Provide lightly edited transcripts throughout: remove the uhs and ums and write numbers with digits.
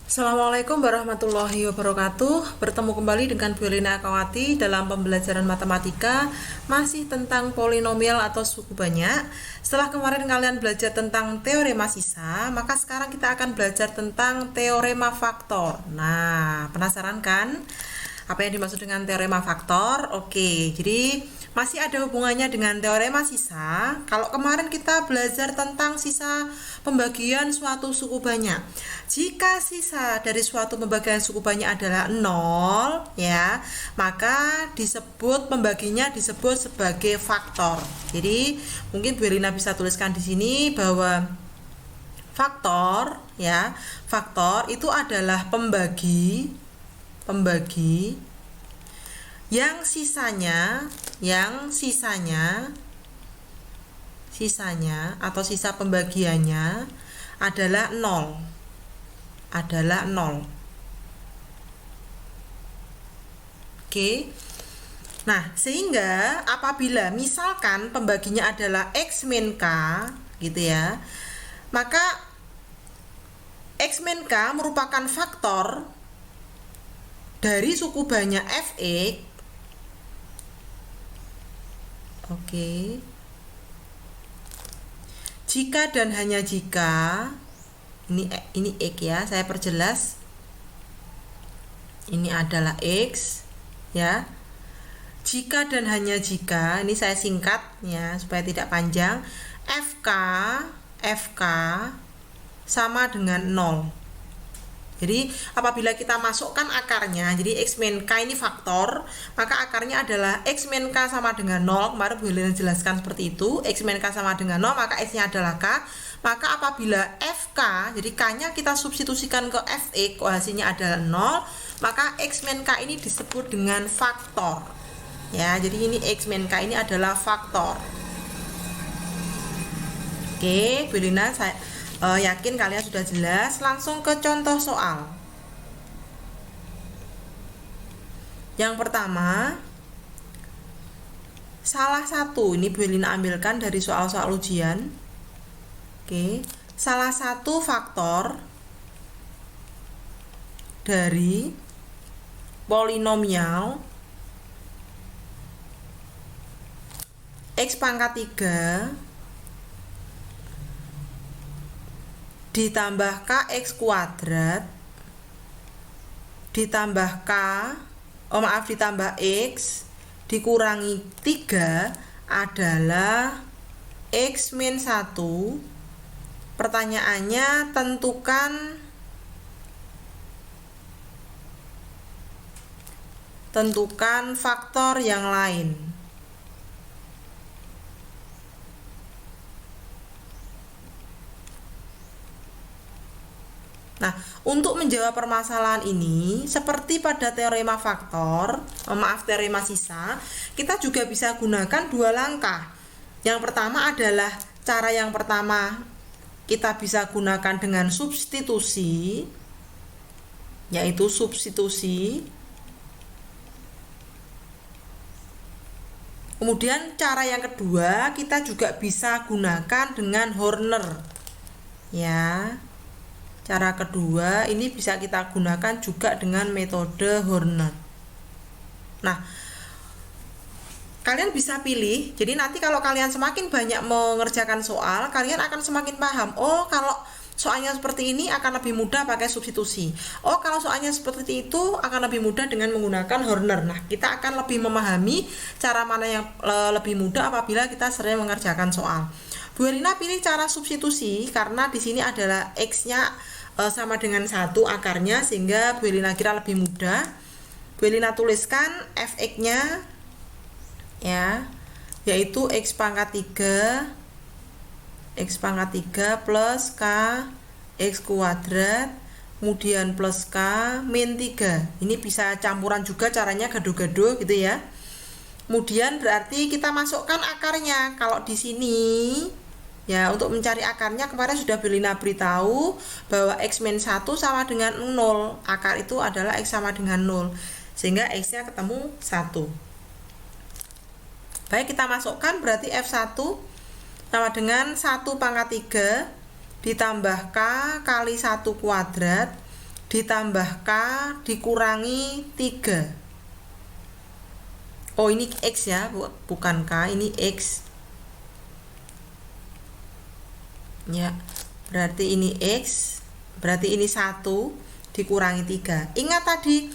Assalamualaikum warahmatullahi wabarakatuh. Bertemu kembali dengan Bu Elina Akawati dalam pembelajaran matematika masih tentang polinomial atau suku banyak. Setelah kemarin kalian belajar tentang teorema sisa, maka sekarang kita akan belajar tentang teorema faktor. Nah, penasaran kan? Apa yang dimaksud dengan teorema faktor? Oke, jadi masih ada hubungannya dengan teorema sisa. Kalau kemarin kita belajar tentang sisa pembagian suatu suku banyak. Jika sisa dari suatu pembagian suku banyak adalah 0, ya, maka pembaginya disebut sebagai faktor. Jadi, mungkin Bu Elina bisa tuliskan di sini bahwa faktor, ya, faktor itu adalah pembagi yang sisanya atau sisa pembagiannya adalah 0. Oke. Nah, sehingga apabila misalkan pembaginya adalah X min K, gitu ya, maka X min K merupakan faktor dari suku banyak Fx. Oke. Jika dan hanya jika ini X ya, saya perjelas. Ini adalah X ya. Jika dan hanya jika, ini saya singkat ya supaya tidak panjang. Fk sama dengan 0. Jadi apabila kita masukkan akarnya, jadi X min K ini faktor, maka akarnya adalah X min K sama dengan 0. Kemarin Bu Helena jelaskan seperti itu. X min K sama dengan 0, maka X-nya adalah K. Maka apabila Fk, jadi K-nya kita substitusikan ke Fx, hasilnya adalah 0, maka X min K ini disebut dengan faktor. Ya, jadi ini X min K ini adalah faktor. Oke, Bu Helena, saya yakin kalian sudah jelas. Langsung ke contoh soal. Yang pertama, salah satu, ini Bu Elina ambilkan dari soal-soal ujian. Oke, salah satu faktor dari polinomial X pangkat 3 ditambah Kx kuadrat ditambah ditambah X dikurangi 3 adalah X min 1. Pertanyaannya, tentukan faktor yang lain. Nah, untuk menjawab permasalahan ini, seperti pada teorema faktor, teorema sisa, kita juga bisa gunakan dua langkah. Yang pertama adalah cara yang pertama kita bisa gunakan dengan substitusi, yaitu substitusi. Kemudian cara yang kedua kita juga bisa gunakan dengan Horner. Ya. Cara kedua ini bisa kita gunakan juga dengan metode Horner. Nah, kalian bisa pilih. Jadi nanti kalau kalian semakin banyak mengerjakan soal, kalian akan semakin paham. Oh, kalau soalnya seperti ini akan lebih mudah pakai substitusi. Oh, kalau soalnya seperti itu akan lebih mudah dengan menggunakan Horner. Nah, kita akan lebih memahami cara mana yang lebih mudah apabila kita sering mengerjakan soal. Bu Elina pilih cara substitusi karena di sini adalah X-nya sama dengan 1 akarnya, sehingga Bu Elina kira lebih mudah. Bu Elina tuliskan Fx-nya ya, yaitu X pangkat 3 plus K X kuadrat kemudian plus K min 3. Ini bisa campuran juga caranya, gado-gado gitu ya. Kemudian berarti kita masukkan akarnya. Kalau di sini ya, untuk mencari akarnya kemarin sudah Bu Elina beritahu bahwa X min 1 sama dengan 0. Akar itu adalah X sama dengan 0. Sehingga X-nya ketemu 1. Baik, kita masukkan berarti F1 sama dengan 1 pangkat 3 ditambah K kali 1 kuadrat ditambah K dikurangi 3. Oh, ini X ya, bukan K, ini X. Ya, berarti ini X, berarti ini 1 dikurangi 3. Ingat tadi,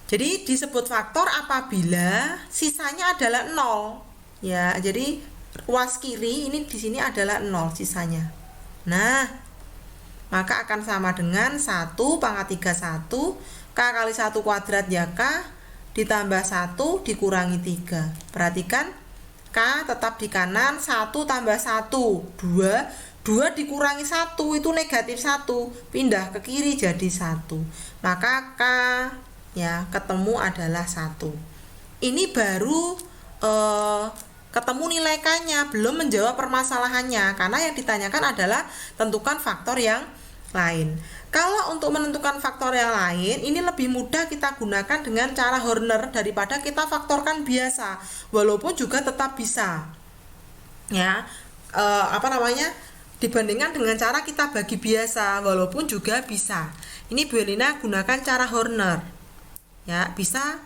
jadi disebut faktor apabila sisanya adalah 0. Ya, jadi ruas kiri ini di sini adalah 0 sisanya. Nah, maka akan sama dengan 1 pangkat 31, K kali 1 kuadrat ya K, ditambah 1 dikurangi 3. Perhatikan, K tetap di kanan, 1 tambah 1, 2 dikurangi 1 itu negatif 1, pindah ke kiri jadi 1. Maka K ya ketemu adalah 1. Ini baru ketemu nilai K-nya, belum menjawab permasalahannya, karena yang ditanyakan adalah tentukan faktor yang lain. Kalau untuk menentukan faktor yang lain, ini lebih mudah kita gunakan dengan cara Horner daripada kita faktorkan biasa, walaupun juga tetap bisa. Ya, dibandingkan dengan cara kita bagi biasa, walaupun juga bisa. Ini Bu Elina gunakan cara Horner. Ya, bisa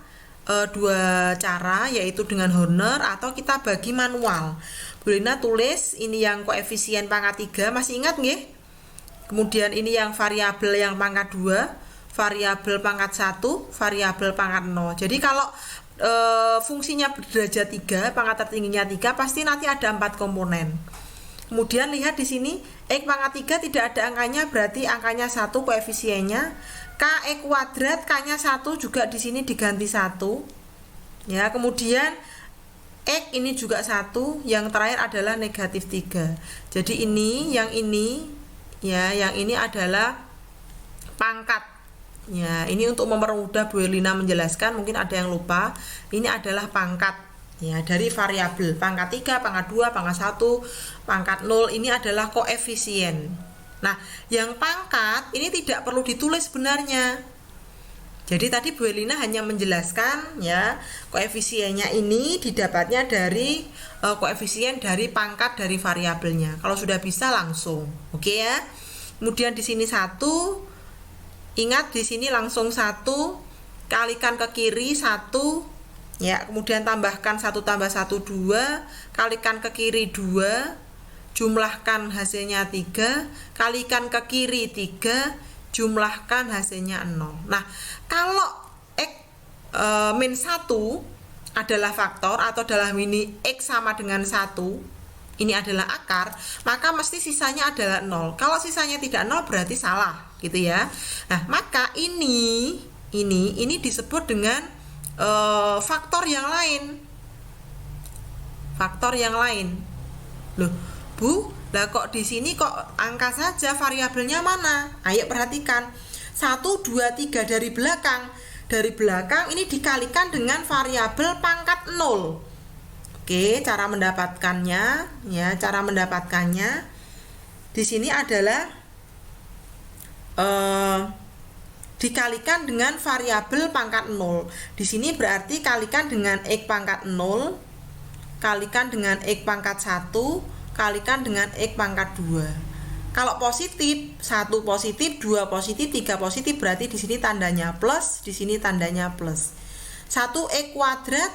dua cara, yaitu dengan Horner atau kita bagi manual. Bu Elina tulis ini yang koefisien pangkat 3, masih ingat nggih? Kemudian ini yang variabel yang pangkat 2, variabel pangkat 1, variabel pangkat 0. Jadi kalau fungsinya berderajat 3, pangkat tertingginya 3, pasti nanti ada 4 komponen. Kemudian lihat di sini, X pangkat 3 tidak ada angkanya, berarti angkanya 1 koefisiennya. K X kuadrat, K-nya 1 juga di sini diganti 1. Ya, kemudian X ini juga 1, yang terakhir adalah negatif 3. Jadi ini, yang ini adalah pangkat. Ya, ini untuk mempermudah Bu Elina menjelaskan, mungkin ada yang lupa. Ini adalah pangkat ya dari variabel pangkat 3, pangkat 2, pangkat 1, pangkat 0. Ini adalah koefisien. Nah, yang pangkat ini tidak perlu ditulis sebenarnya. Jadi tadi Bu Elina hanya menjelaskan ya, koefisiennya ini didapatnya dari koefisien dari pangkat dari variabelnya. Kalau sudah bisa langsung. Oke ya. Kemudian di sini 1. Ingat di sini langsung 1 kalikan ke kiri 1 ya, kemudian tambahkan 1 tambah 1 2, kalikan ke kiri 2, jumlahkan hasilnya 3, kalikan ke kiri 3, jumlahkan hasilnya 0. Nah, kalau X min 1 adalah faktor atau dalam ini X sama dengan 1, ini adalah akar, maka mesti sisanya adalah 0. Kalau sisanya tidak 0 berarti salah, gitu ya. Nah, maka ini disebut dengan faktor yang lain. Faktor yang lain. Loh, Bu, lah kok di sini kok angka saja, variabelnya mana? Ayo perhatikan. 1 2 3 dari belakang. Dari belakang ini dikalikan dengan variabel pangkat 0. Oke, cara mendapatkannya ya, cara mendapatkannya di sini adalah dikalikan dengan variabel pangkat 0. Di sini berarti kalikan dengan X pangkat 0, kalikan dengan X pangkat 1, kalikan dengan X pangkat 2. Kalau positif, 1 positif, 2 positif, 3 positif, berarti di sini tandanya plus, di sini tandanya plus. 1 X kuadrat,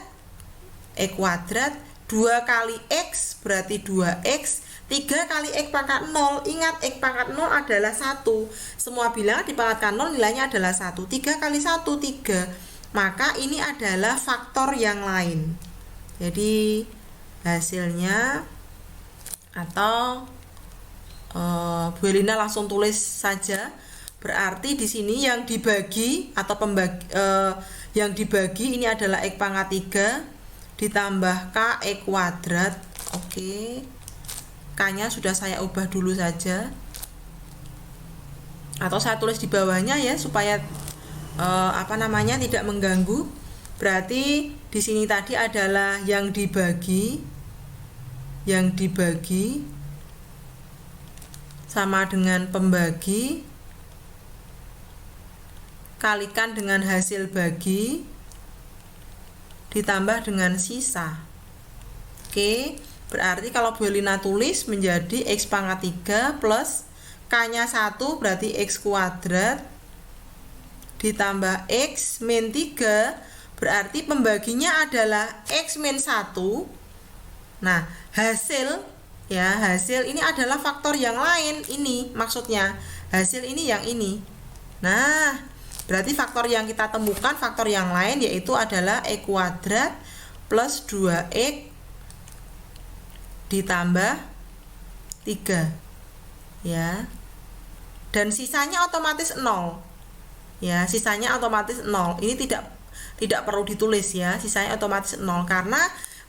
2 kali X berarti 2X, 3 kali X pangkat 0. Ingat, X pangkat 0 adalah 1. Semua bilangan dipangkatkan 0 nilainya adalah 1. 3 kali 1, 3. Maka ini adalah faktor yang lain. Jadi hasilnya atau Bu Elina langsung tulis saja. Berarti di sini yang dibagi atau yang dibagi ini adalah X pangkat 3 ditambah K X kuadrat. Oke. K-nya sudah saya ubah dulu saja. Atau saya tulis di bawahnya ya supaya tidak mengganggu. Berarti di sini tadi adalah yang dibagi sama dengan pembagi kalikan dengan hasil bagi ditambah dengan sisa. Oke, berarti kalau Bu Elina tulis menjadi X pangkat 3 plus K-nya 1 berarti X kuadrat ditambah X min 3, berarti pembaginya adalah X min 1. Nah, hasil ini adalah faktor yang lain, ini maksudnya. Hasil ini yang ini. Nah, berarti faktor yang kita temukan, faktor yang lain yaitu adalah X kuadrat plus 2X ditambah 3. Ya. Dan sisanya otomatis 0. Ya, sisanya otomatis 0. Ini tidak perlu ditulis ya, sisanya otomatis 0 karena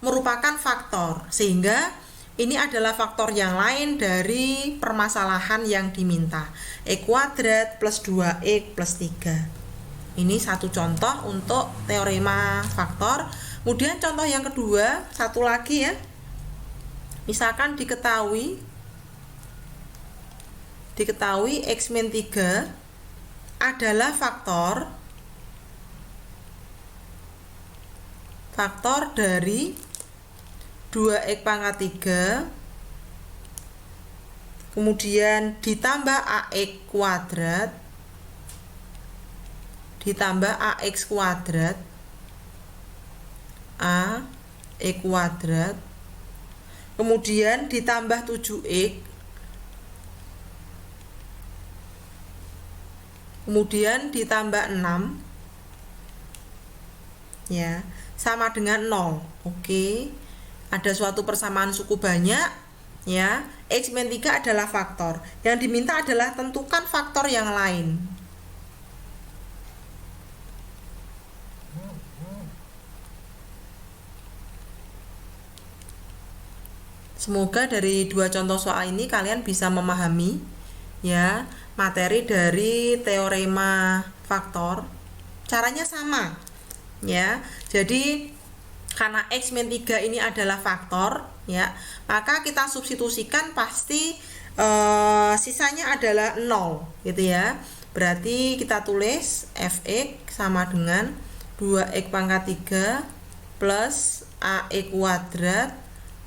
merupakan faktor. Sehingga ini adalah faktor yang lain dari permasalahan yang diminta. X kuadrat plus 2X plus 3. Ini satu contoh untuk teorema faktor. Kemudian contoh yang kedua, satu lagi ya. Misalkan diketahui X min 3 adalah faktor dari 2X pangkat 3 kemudian ditambah AX kuadrat ditambah AX kuadrat AX kuadrat kemudian ditambah 7X kemudian ditambah 6 ya sama dengan 0. Oke. Ada suatu persamaan suku banyak ya. X min 3 adalah faktor. Yang diminta adalah tentukan faktor yang lain. Semoga dari dua contoh soal ini kalian bisa memahami ya materi dari teorema faktor. Caranya sama ya. Jadi karena X min 3 ini adalah faktor ya, maka kita substitusikan pasti sisanya adalah 0 gitu ya. Berarti kita tulis Fx sama dengan 2x pangkat 3 plus AX kuadrat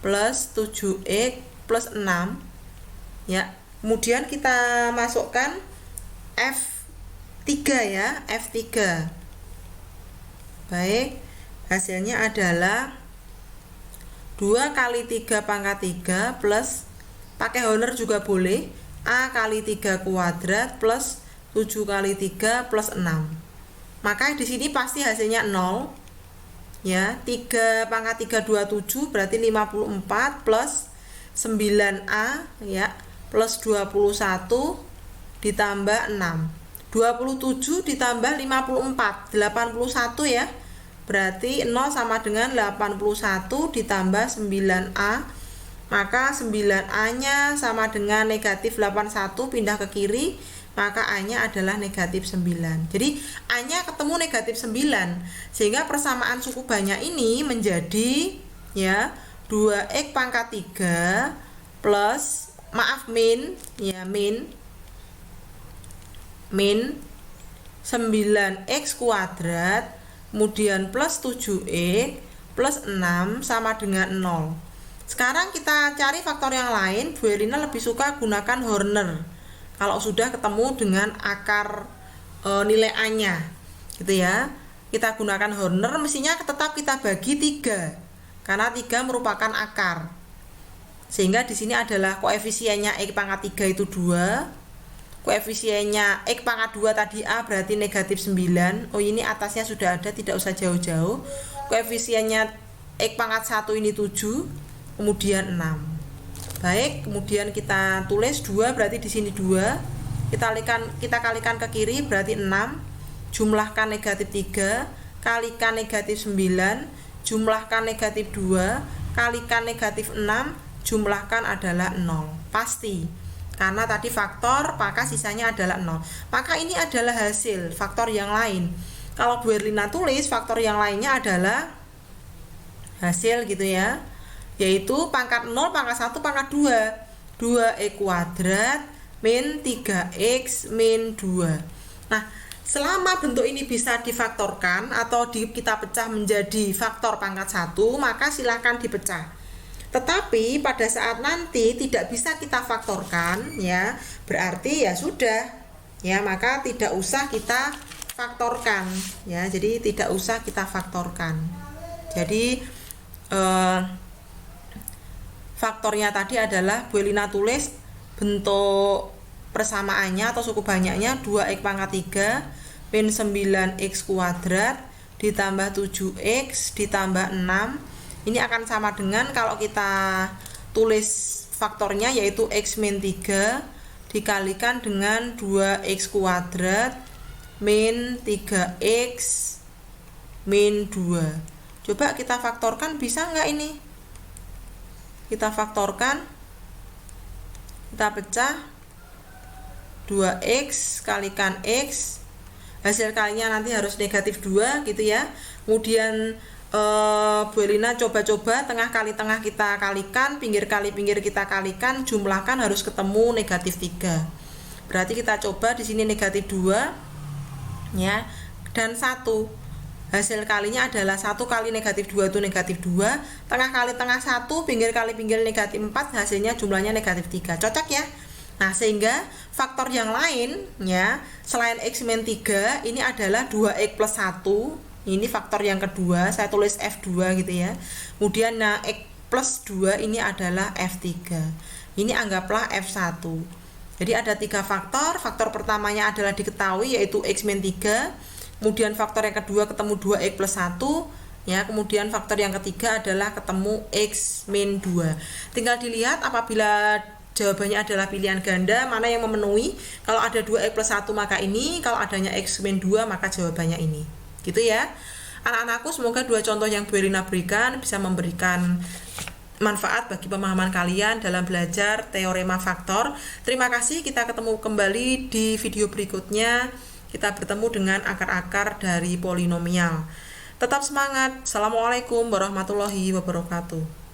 plus 7x plus 6 ya. Kemudian kita masukkan F3 ya, F3. Baik, hasilnya adalah 2 kali 3 pangkat 3 plus, pakai honor juga boleh, A kali 3 kuadrat plus 7 kali 3 plus 6. Maka di sini pasti hasilnya 0 ya. 3 pangkat 3 27 berarti 54 plus 9A ya plus 21 ditambah 6. 27 ditambah 54 81 ya. Berarti 0 sama dengan 81 ditambah 9A. Maka 9A nya sama dengan negatif 81, pindah ke kiri, maka A nya adalah negatif 9. Jadi A nya ketemu negatif 9, sehingga persamaan suku banyak ini menjadi ya 2x pangkat 3 plus min 9x kuadrat kemudian plus 7x plus 6 sama dengan 0. Sekarang kita cari faktor yang lain. Bu Elina lebih suka gunakan Horner kalau sudah ketemu dengan akar nilai A nya gitu ya. Kita gunakan Horner, mestinya tetap kita bagi 3 karena 3 merupakan akar. Sehingga di sini adalah koefisiennya X pangkat 3 itu 2. Koefisiennya X pangkat 2 tadi A berarti negatif 9. Oh, ini atasnya sudah ada, tidak usah jauh-jauh. Koefisiennya X pangkat 1 ini 7, kemudian 6. Baik, kemudian kita tulis 2 berarti di sini 2. Kita kalikan ke kiri berarti 6. Jumlahkan negatif 3, kalikan negatif 9, jumlahkan negatif 2, kalikan negatif 6, jumlahkan adalah 0. Pasti. Karena tadi faktor, maka sisanya adalah 0. Maka ini adalah hasil faktor yang lain. Kalau Bu Erlina tulis faktor yang lainnya adalah hasil gitu ya. Yaitu pangkat 0, pangkat 1, pangkat 2. 2x kuadrat min 3x min 2. Nah, selama bentuk ini bisa difaktorkan atau kita pecah menjadi faktor pangkat 1, maka silakan dipecah. Tetapi pada saat nanti tidak bisa kita faktorkan ya, berarti ya sudah ya, maka tidak usah kita faktorkan ya. Jadi tidak usah kita faktorkan. Jadi faktornya tadi adalah Bu Elina tulis bentuk persamaannya atau suku banyaknya 2x pangkat 3 min 9x kuadrat ditambah 7x ditambah 6. Ini akan sama dengan kalau kita tulis faktornya, yaitu x min 3 dikalikan dengan 2x kuadrat min 3x min 2. Coba kita faktorkan, bisa nggak ini? Kita faktorkan, kita pecah 2x kalikan x, hasil kalinya nanti harus negatif 2 gitu ya. Kemudian Bu Elina coba-coba tengah kali tengah kita kalikan, pinggir kali pinggir kita kalikan, jumlahkan harus ketemu negatif 3. Berarti kita coba di sini negatif 2 ya, dan 1. Hasil kalinya adalah 1 kali negatif 2 itu negatif 2, tengah kali tengah 1, pinggir kali pinggir negatif 4, hasilnya jumlahnya negatif 3. Cocok ya? Nah, sehingga faktor yang lain ya, selain x min 3 ini adalah 2x plus 1. Ini faktor yang kedua, saya tulis F2 gitu ya. Kemudian nah, x plus 2 ini adalah F3. Ini anggaplah F1. Jadi ada 3 faktor. Faktor pertamanya adalah diketahui, yaitu x min 3. Kemudian faktor yang kedua ketemu 2x plus 1 ya. Kemudian faktor yang ketiga adalah ketemu x min 2. Tinggal dilihat apabila jawabannya adalah pilihan ganda, mana yang memenuhi. Kalau ada 2x plus 1 maka ini, kalau adanya x min 2 maka jawabannya ini. Gitu ya. Anak-anakku, semoga 2 contoh yang Bu Elina berikan bisa memberikan manfaat bagi pemahaman kalian dalam belajar teorema faktor. Terima kasih, kita ketemu kembali di video berikutnya. Kita bertemu dengan akar-akar dari polinomial. Tetap semangat. Assalamualaikum warahmatullahi wabarakatuh.